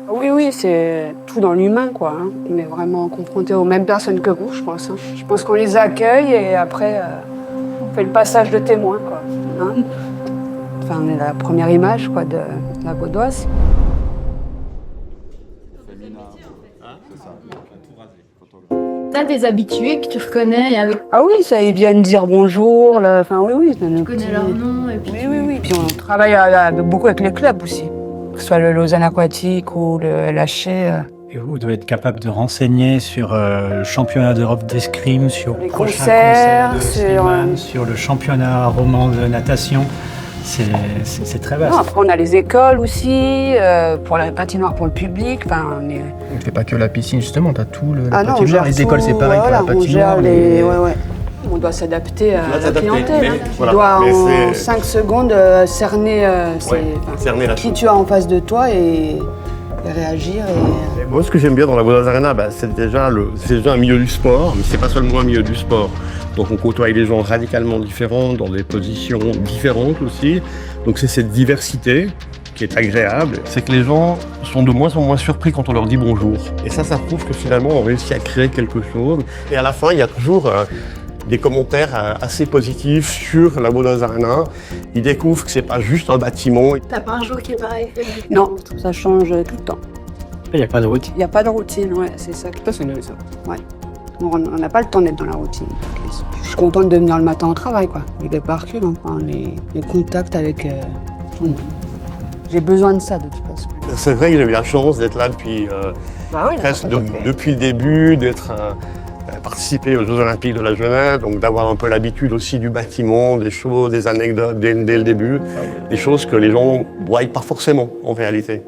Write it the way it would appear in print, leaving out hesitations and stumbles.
Oui, oui, c'est tout dans l'humain, quoi. Hein. On est vraiment confronté aux mêmes personnes que vous, je pense. Hein. Je pense qu'on les accueille et après, on fait le passage de témoin, quoi. Hein. Enfin, on est la première image, quoi, de la Vaudoise. T'as des habitués que tu reconnais avec... Ah oui, ça, ils viennent dire bonjour. Là. Enfin, oui, oui. Tu connais leur nom et puis... Oui. Puis on travaille beaucoup avec les clubs aussi. Que ce soit le Lausanne Aquatique ou le LHC. Et vous devez être capable de renseigner sur le championnat d'Europe d'escrime, sur Les le prochain concerts, concert de sur, Slimane, sur le championnat roman de natation. C'est très vaste. Non, après, on a les écoles aussi, pour la patinoire pour le public. Enfin, on est... On ne fait pas que la piscine, justement, tu as tout le Ah non, on patinoire. gère Les écoles, tout, c'est pareil voilà, pour la on gère patinoire. les... Ouais. On doit s'adapter à la clientèle. Hein. Voilà. Tu dois Mais en 5 secondes cerner, cerner la qui chose. tu as en face de toi et réagir. Et... Moi, ce que j'aime bien dans la Vaudoise Arena, c'est déjà un milieu du sport, mais c'est pas seulement un milieu du sport. Donc on côtoie des gens radicalement différents, dans des positions différentes aussi. Donc c'est cette diversité qui est agréable. C'est que les gens sont de moins en moins surpris quand on leur dit bonjour. Et ça prouve que finalement on réussit à créer quelque chose. Et à la fin, il y a toujours des commentaires assez positifs sur la Vaudoise Arena. Ils découvrent que c'est pas juste un bâtiment. T'as pas un jour qui est pareil? Non, ça change tout le temps. Il n'y a pas de routine. Il n'y a pas de routine, ouais, c'est ça. Ça, c'est ça. Ouais. On n'a pas le temps d'être dans la routine. Je suis contente de venir le matin au travail, quoi. Les débarqués, enfin, les contacts avec tout le monde. J'ai besoin de ça, de toute façon. C'est vrai que j'ai eu la chance d'être là depuis presque depuis le début, d'être participer aux Jeux Olympiques de la jeunesse, donc d'avoir un peu l'habitude aussi du bâtiment, des choses, des anecdotes dès le début, des choses que les gens ne voient pas forcément en réalité.